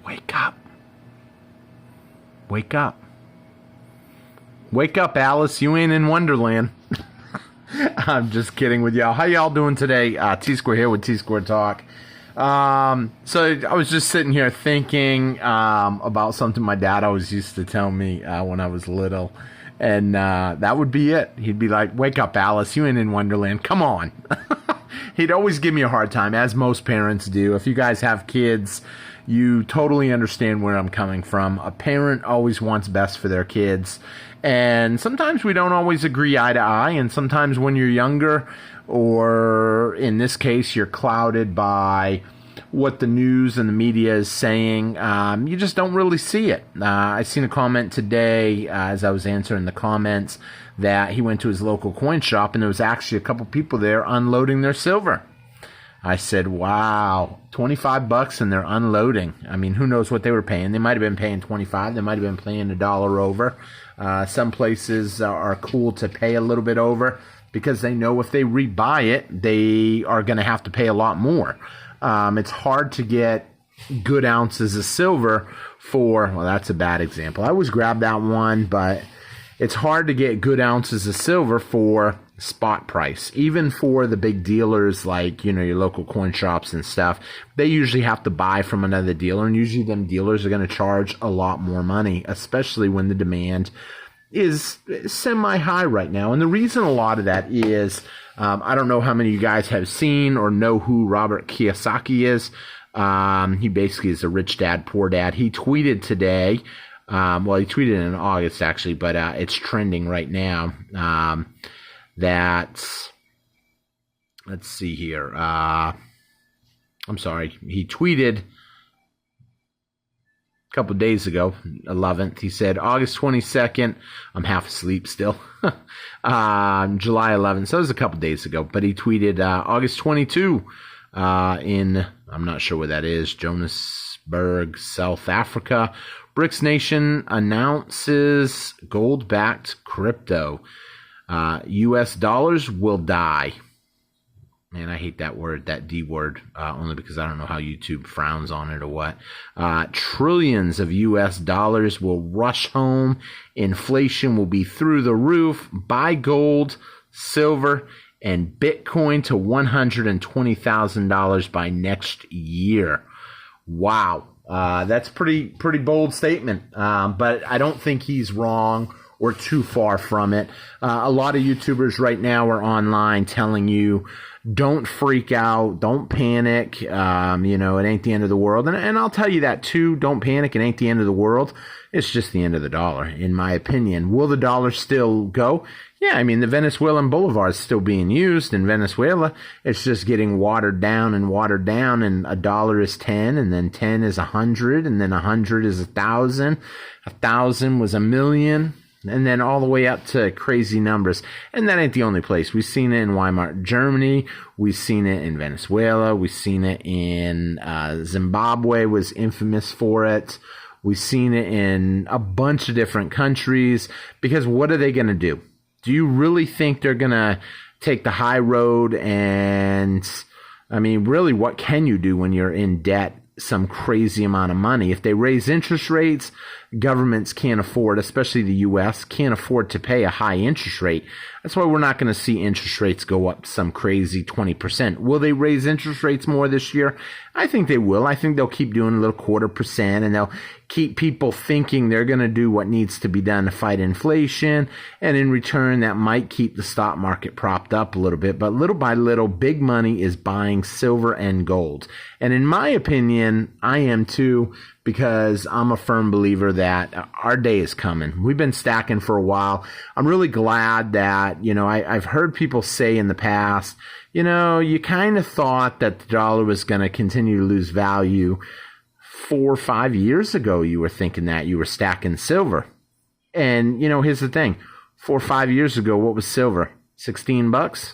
Wake up. Wake up. Wake up, Alice. You ain't in Wonderland. I'm just kidding with y'all. How y'all doing today? Tsquare here with Tsquare Talk. So I was just sitting here thinking about something my dad always used to tell me when I was little. And that would be it. He'd be like, wake up, Alice. You ain't in Wonderland. Come on. He'd always give me a hard time, as most parents do. If you guys have kids, you totally understand where I'm coming from. A parent always wants best for their kids. And sometimes we don't always agree eye to eye. And sometimes when you're younger, or in this case, you're clouded by what the news and the media is saying, you just don't really see it. I seen a comment today as I was answering the comments that he went to his local coin shop and there was actually a couple people there unloading their silver. I said, wow, $25 and they're unloading. I mean, who knows what they were paying? They might have been paying $25. They might have been paying $1 over. Some places are cool to pay a little bit over because they know if they rebuy it, they are going to have to pay a lot more. It's hard to get good ounces of silver for, well, that's a bad example. I always grab that one, but it's hard to get good ounces of silver for spot price. Even for the big dealers like, your local coin shops and stuff, they usually have to buy from another dealer, and usually them dealers are going to charge a lot more money, especially when the demand is semi-high right now. And the reason a lot of that is, I don't know how many of you guys have seen or know who Robert Kiyosaki is. He basically is a rich dad, poor dad. He tweeted today, well, he tweeted in August actually, but it's trending right now, that, let's see here, I'm sorry, he tweeted a couple days ago, 11th, he said, August 22nd, I'm half asleep still, July 11th, so it was a couple days ago, but he tweeted August 22 in, I'm not sure where that is, Johannesburg, South Africa. Bric'S Nation announces gold-backed crypto. U.S. dollars will die. Man, I hate that word, that D word, only because I don't know how YouTube frowns on it or what. Trillions of U.S. dollars will rush home. Inflation will be through the roof. Buy gold, silver, and Bitcoin to $120,000 by next year. Wow. That's pretty bold statement. But I don't think he's wrong or too far from it. A lot of YouTubers right now are online telling you, don't freak out, don't panic, it ain't the end of the world. And I'll tell you that too, don't panic, it ain't the end of the world. It's just the end of the dollar, in my opinion. Will the dollar still go? Yeah, I mean, the Venezuelan bolivar is still being used in Venezuela. It's just getting watered down, and a dollar is 10, and then 10 is 100, and then 100 is 1,000. 1,000 was 1,000,000. And then all the way up to crazy numbers. And that ain't the only place. We've seen it in Weimar, Germany. We've seen it in Venezuela. We've seen it in Zimbabwe, was infamous for it. We've seen it in a bunch of different countries. Because what are they going to do? Do you really think they're going to take the high road? And, I mean, really, what can you do when you're in debt some crazy amount of money? If they raise interest rates, governments can't afford, especially the U.S., can't afford to pay a high interest rate. That's why we're not going to see interest rates go up some crazy 20%. Will they raise interest rates more this year? I think they will. I think they'll keep doing a little 0.25%, and they'll keep people thinking they're going to do what needs to be done to fight inflation. And in return, that might keep the stock market propped up a little bit. But little by little, big money is buying silver and gold. And in my opinion, I am too, because I'm a firm believer that our day is coming. We've been stacking for a while. I'm really glad that, I've heard people say in the past, you kind of thought that the dollar was going to continue to lose value. 4 or 5 years ago, you were thinking that you were stacking silver. And, here's the thing. 4 or 5 years ago, what was silver? $16?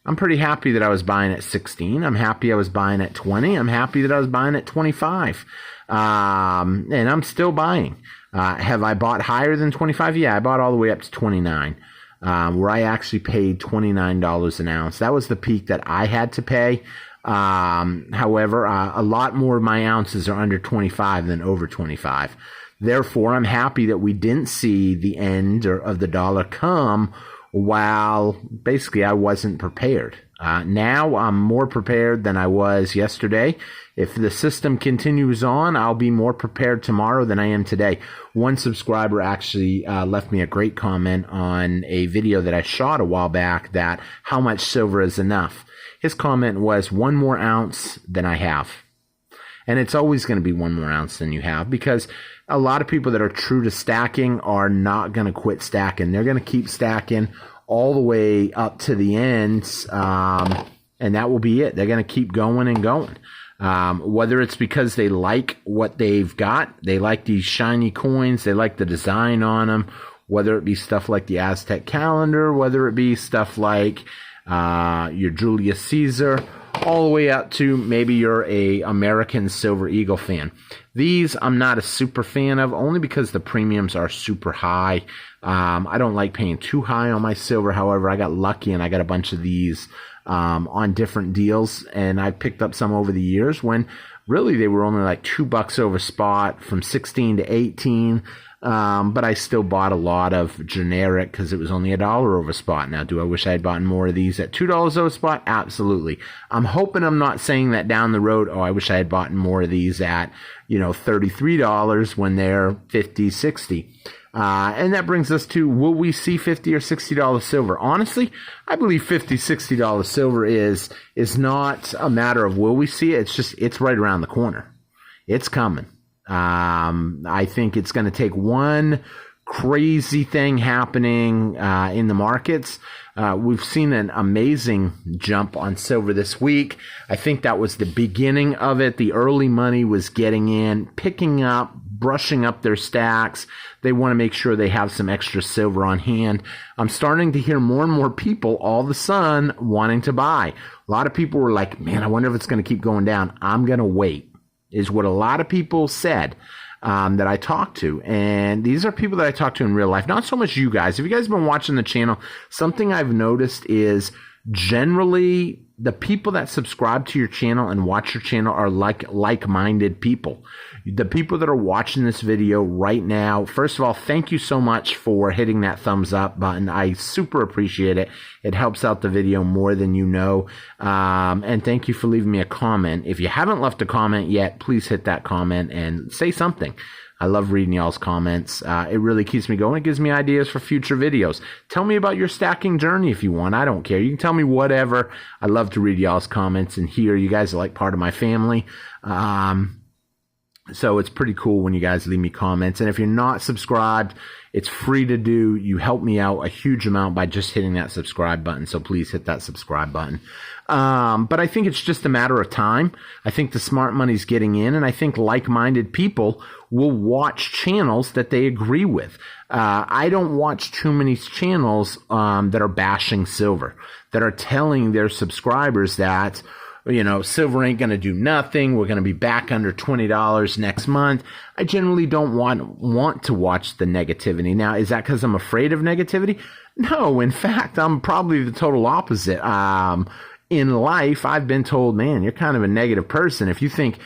I'm pretty happy that I was buying at 16. I'm happy I was buying at 20. I'm happy that I was buying at 25. And I'm still buying. Have I bought higher than 25? Yeah, I bought all the way up to 29, where I actually paid $29 an ounce. That was the peak that I had to pay. However, a lot more of my ounces are under 25 than over 25. Therefore, I'm happy that we didn't see the end of the dollar come while basically I wasn't prepared. Now I'm more prepared than I was yesterday. If the system continues on, I'll be more prepared tomorrow than I am today. One subscriber actually left me a great comment on a video that I shot a while back, that how much silver is enough. His comment was 1 more ounce than I have. And it's always going to be 1 more ounce than you have, because a lot of people that are true to stacking are not going to quit stacking. They're going to keep stacking all the way up to the end, and that will be it. They're going to keep going and going. Whether it's because they like what they've got, they like these shiny coins, they like the design on them, whether it be stuff like the Aztec calendar, whether it be stuff like your Julius Caesar, all the way up to maybe you're a American Silver Eagle fan. These I'm not a super fan of, only because the premiums are super high. I don't like paying too high on my silver. However, I got lucky and I got a bunch of these on different deals, and I picked up some over the years when really they were only like $2 over spot from 16 to 18. But I still bought a lot of generic because it was only $1 over spot. Now, do I wish I had bought more of these at $2 over spot? Absolutely. I'm hoping I'm not saying that down the road. Oh, I wish I had bought more of these at, $33 when they're 50, 60. And that brings us to, will we see $50 or $60 silver? Honestly, I believe $50, $60 silver is not a matter of will we see it. It's right around the corner. It's coming. I think it's going to take one crazy thing happening in the markets. We've seen an amazing jump on silver this week. I think that was the beginning of it. The early money was getting in, picking up, brushing up their stacks. They want to make sure they have some extra silver on hand. I'm starting to hear more and more people all of a sudden wanting to buy. A lot of people were like, man, I wonder if it's going to keep going down. I'm going to wait. Is what a lot of people said that I talked to. And these are people that I talk to in real life, not so much you guys. If you guys have been watching the channel, something I've noticed is generally the people that subscribe to your channel and watch your channel are like-minded people. The people that are watching this video right now, first of all, thank you so much for hitting that thumbs up button. I super appreciate it. It helps out the video more than you know. And thank you for leaving me a comment. If you haven't left a comment yet, please hit that comment and say something. I love reading y'all's comments. It really keeps me going. It gives me ideas for future videos. Tell me about your stacking journey if you want. I don't care. You can tell me whatever. I love to read y'all's comments and hear. You guys are like part of my family. So it's pretty cool when you guys leave me comments. And if you're not subscribed, it's free to do. You help me out a huge amount by just hitting that subscribe button. So please hit that subscribe button. But I think it's just a matter of time. I think the smart money's getting in, and I think like-minded people will watch channels that they agree with. I don't watch too many channels that are bashing silver, that are telling their subscribers that, silver ain't going to do nothing. We're going to be back under $20 next month. I generally don't want to watch the negativity. Now, is that because I'm afraid of negativity? No, in fact, I'm probably the total opposite. In life, I've been told, man, you're kind of a negative person. If you think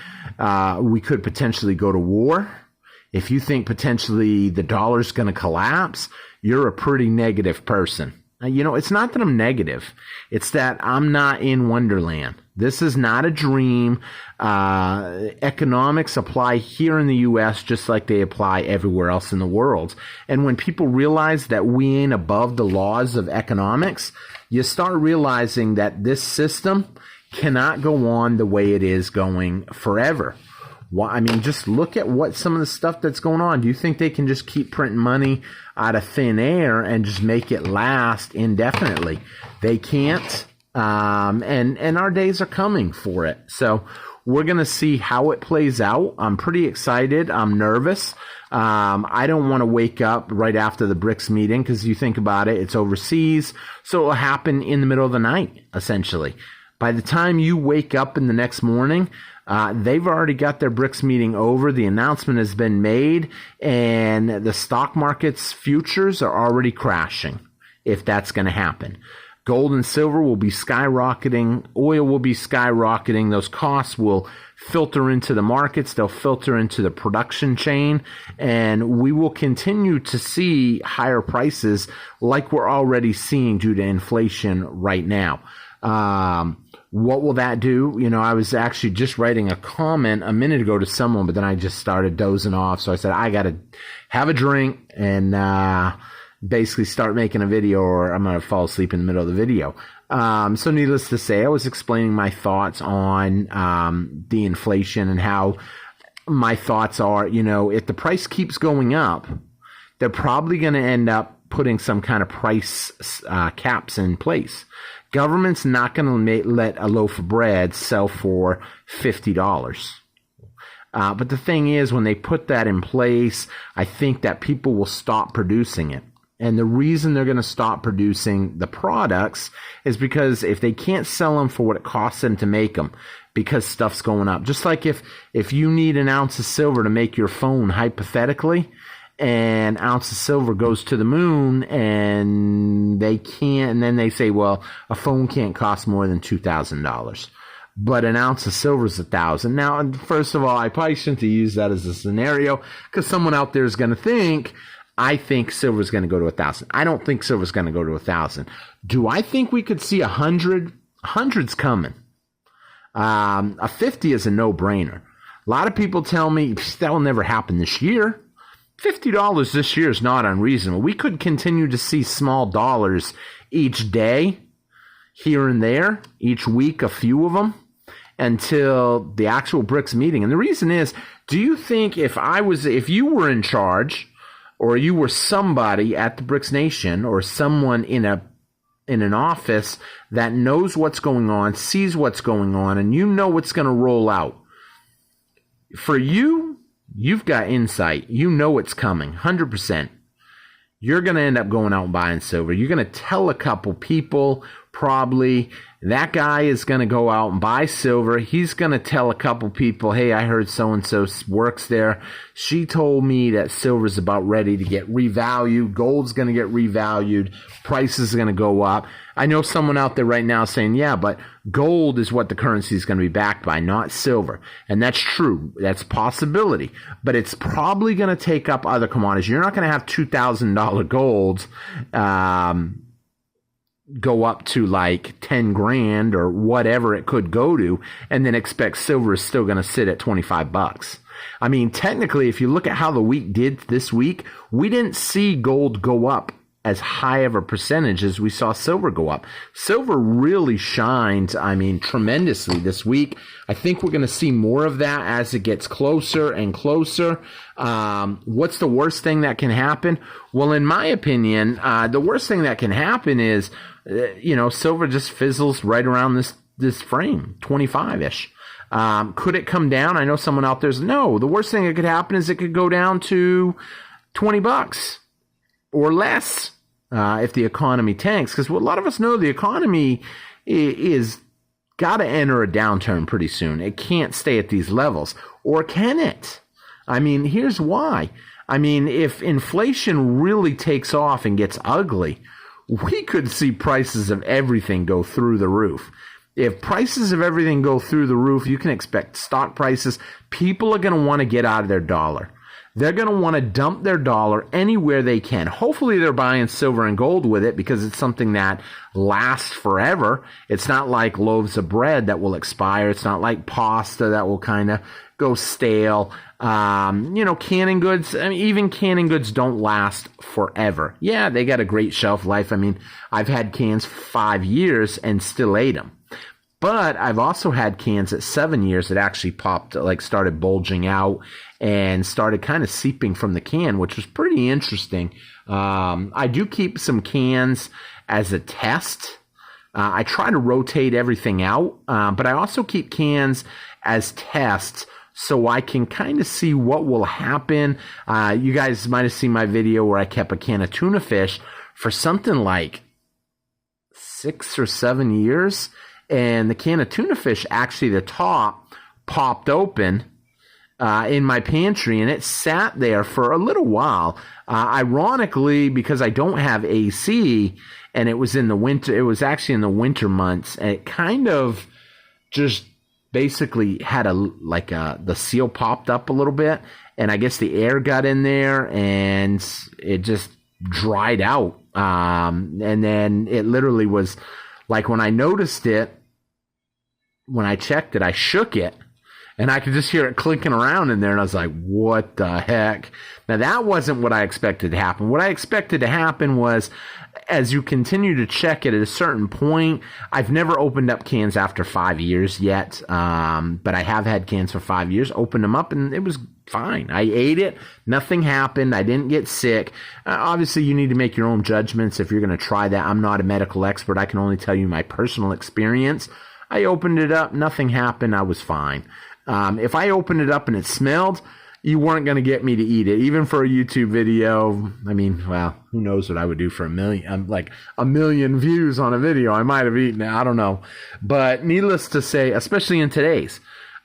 we could potentially go to war, if you think potentially the dollar's going to collapse, you're a pretty negative person. It's not that I'm negative. It's that I'm not in Wonderland. This is not a dream. Economics apply here in the U.S. just like they apply everywhere else in the world. And when people realize that we ain't above the laws of economics, you start realizing that this system cannot go on the way it is going forever. Just look at what some of the stuff that's going on. Do you think they can just keep printing money out of thin air and just make it last indefinitely? They can't. And our days are coming for it. So we're going to see how it plays out. I'm pretty excited. I'm nervous. I don't want to wake up right after the Bric'S meeting, because you think about it, it's overseas. So it will happen in the middle of the night, essentially. By the time you wake up in the next morning, they've already got their Bric'S meeting over. The announcement has been made, and the stock market's futures are already crashing, if that's going to happen. Gold and silver will be skyrocketing. Oil will be skyrocketing. Those costs will filter into the markets. They'll filter into the production chain. And we will continue to see higher prices like we're already seeing due to inflation right now. What will that do? You know, I was actually just writing a comment a minute ago to someone, but then I just started dozing off. So I said, I got to have a drink and basically start making a video, or I'm going to fall asleep in the middle of the video. So needless to say, I was explaining my thoughts on the inflation and how my thoughts are, you know, if the price keeps going up, they're probably going to end up putting some kind of price caps in place. Government's not going to let a loaf of bread sell for $50. But the thing is, when they put that in place, I think that people will stop producing it. And the reason they're going to stop producing the products is because if they can't sell them for what it costs them to make them, because stuff's going up. Just like if you need an ounce of silver to make your phone, hypothetically, and an ounce of silver goes to the moon and they can't, and then they say, well, a phone can't cost more than $2,000. But an ounce of silver is $1,000. Now, first of all, I probably shouldn't have used that as a scenario because someone out there is going to think, I think silver is going to go to 1,000. I don't think silver is going to go to 1,000. Do I think we could see 100? 100's coming. A 50 is a no-brainer. A lot of people tell me that will never happen this year. $50 this year is not unreasonable. We could continue to see small dollars each day, here and there, each week, a few of them, until the actual BRIC'S meeting. And the reason is, do you think if you were in charge, or you were somebody at the BRIC'S Nation, or someone in an office that knows what's going on, sees what's going on, and you know what's going to roll out, for you, you've got insight. You know it's coming, 100%. You're going to end up going out and buying silver. You're going to tell a couple people, probably, that guy is going to go out and buy silver. He's going to tell a couple people, hey, I heard so-and-so works there. She told me that silver's about ready to get revalued. Gold's going to get revalued. Prices are going to go up. I know someone out there right now saying, yeah, but gold is what the currency is going to be backed by, not silver. And that's true. That's a possibility. But it's probably going to take up other commodities. You're not going to have $2,000 gold go up to like 10 grand or whatever it could go to, and then expect silver is still going to sit at $25. I mean, technically, if you look at how the week did this week, we didn't see gold go up as high of a percentage as we saw silver go up. Silver really shined, I mean, tremendously this week. I think we're going to see more of that as it gets closer and closer. What's the worst thing that can happen? Well, in my opinion, the worst thing that can happen is, silver just fizzles right around this frame, 25-ish. Could it come down? I know someone out there's no. The worst thing that could happen is it could go down to $20 or less if the economy tanks. Because a lot of us know, the economy is got to enter a downturn pretty soon. It can't stay at these levels. Or can it? I mean, here's why. I mean, if inflation really takes off and gets ugly, we could see prices of everything go through the roof. If prices of everything go through the roof, you can expect stock prices. People are going to want to get out of their dollar. They're going to want to dump their dollar anywhere they can. Hopefully they're buying silver and gold with it because it's something that lasts forever. It's not like loaves of bread that will expire. It's not like pasta that will kind of go stale. Canning goods, I mean, even canning goods don't last forever. Yeah, they got a great shelf life. I mean, I've had cans for 5 years and still ate them. But I've also had cans at 7 years that actually popped, started bulging out and started kind of seeping from the can, which was pretty interesting. I do keep some cans as a test. I try to rotate everything out, but I also keep cans as tests so I can kind of see what will happen. You guys might have seen my video where I kept a can of tuna fish for something like 6 or 7 years. And the can of tuna fish, actually the top popped open in my pantry, and it sat there for a little while. Ironically, because I don't have AC, and it was in the winter, it was actually in the winter months, and it kind of just basically had the seal popped up a little bit, and I guess the air got in there, and it just dried out. And then it literally was like, when I noticed it, when I checked it, I shook it, and I could just hear it clicking around in there, and I was like, what the heck? Now, that wasn't what I expected to happen. What I expected to happen was, as you continue to check it at a certain point, I've never opened up cans after 5 years yet, but I have had cans for 5 years, opened them up, and it was fine. I ate it. Nothing happened. I didn't get sick. Obviously, you need to make your own judgments if you're going to try that. I'm not a medical expert. I can only tell you my personal experience. I opened it up. Nothing happened. I was fine. If I opened it up and it smelled, you weren't going to get me to eat it, even for a YouTube video. I mean, well, who knows what I would do for a million views on a video. I might have eaten it. I don't know. But needless to say, especially in today's,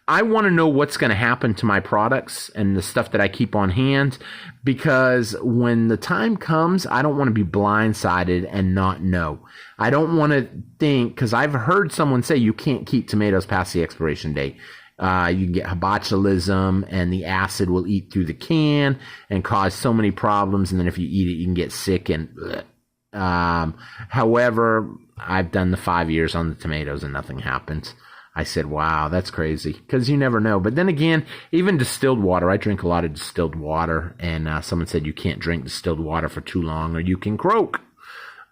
I want to know what's going to happen to my products and the stuff that I keep on hand, because when the time comes, I don't want to be blindsided and not know. I don't want to think, because I've heard someone say you can't keep tomatoes past the expiration date. You can get botulism, and the acid will eat through the can and cause so many problems. And then if you eat it, you can get sick. And however, I've done the 5 years on the tomatoes and nothing happens. I said, wow, that's crazy, because you never know. But then again, even distilled water, I drink a lot of distilled water, and someone said you can't drink distilled water for too long or you can croak.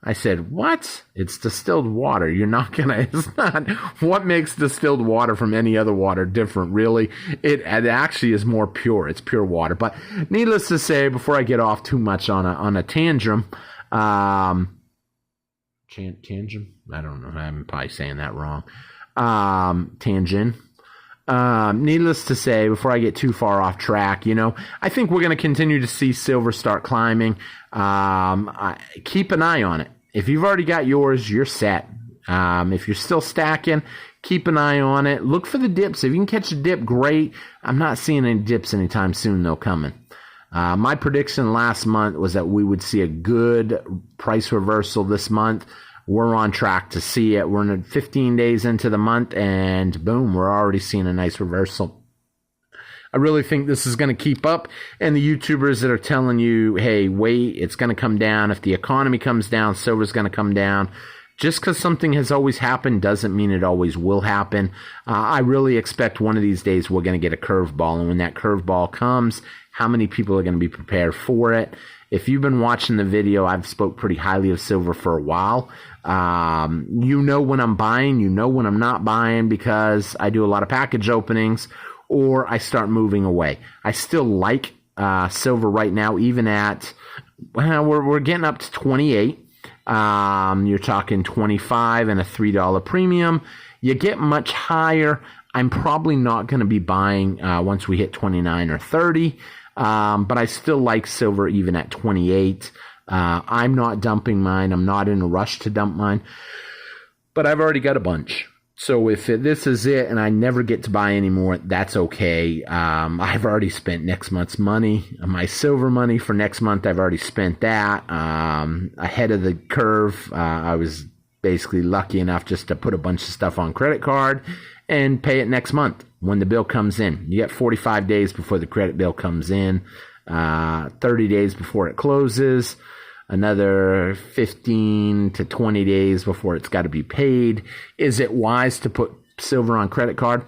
I said, what? It's distilled water. You're not going to, it's not, what makes distilled water from any other water different, really? It actually is more pure. It's pure water. But needless to say, before I get off too much on a tangent, tangent? I don't know. I'm probably saying that wrong. Tangent. Needless to say, before I get too far off track, I think we're going to continue to see silver start climbing. Keep an eye on it. If you've already got yours, you're set. If you're still stacking, keep an eye on it. Look for the dips. If you can catch a dip, great. I'm not seeing any dips anytime soon, though, coming. My prediction last month was that we would see a good price reversal this month. We're on track to see it. We're in 15 days into the month, and boom, we're already seeing a nice reversal. I really think this is going to keep up, and the YouTubers that are telling you, hey, wait, it's going to come down. If the economy comes down, silver's going to come down. Just because something has always happened doesn't mean it always will happen. I really expect one of these days we're going to get a curveball, and when that curveball comes, how many people are going to be prepared for it? If you've been watching the video, I've spoke pretty highly of silver for a while. You know when I'm buying, you know when I'm not buying, because I do a lot of package openings or I start moving away. I still like silver right now, even at, well, we're getting up to 28. You're talking 25 and a $3 premium. You get much higher. I'm probably not going to be buying once we hit 29 or 30. But I still like silver even at 28. I'm not dumping mine. I'm not in a rush to dump mine. But I've already got a bunch. So if this is it and I never get to buy any more, that's okay. I've already spent next month's money. My silver money for next month, I've already spent that. Ahead of the curve, I was basically lucky enough just to put a bunch of stuff on credit card and pay it next month when the bill comes in. You get 45 days before the credit bill comes in, 30 days before it closes, another 15 to 20 days before it's got to be paid. Is it wise to put silver on credit card?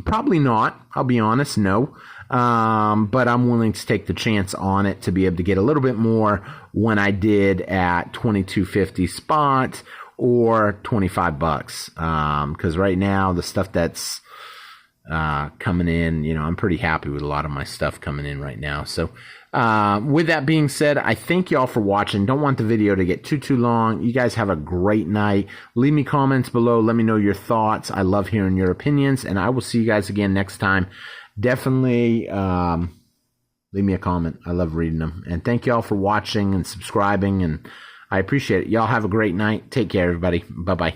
Probably not. I'll be honest, no. But I'm willing to take the chance on it to be able to get a little bit more when I did at $22.50 spot or $25. Because right now the stuff that's coming in, I'm pretty happy with a lot of my stuff coming in right now. So with that being said, I thank y'all for watching. Don't want the video to get too long. You guys have a great night. Leave me comments below. Let me know your thoughts. I love hearing your opinions, and I will see you guys again next time. Definitely leave me a comment. I love reading them. And thank y'all for watching and subscribing, and I appreciate it. Y'all have a great night. Take care, everybody. Bye-bye.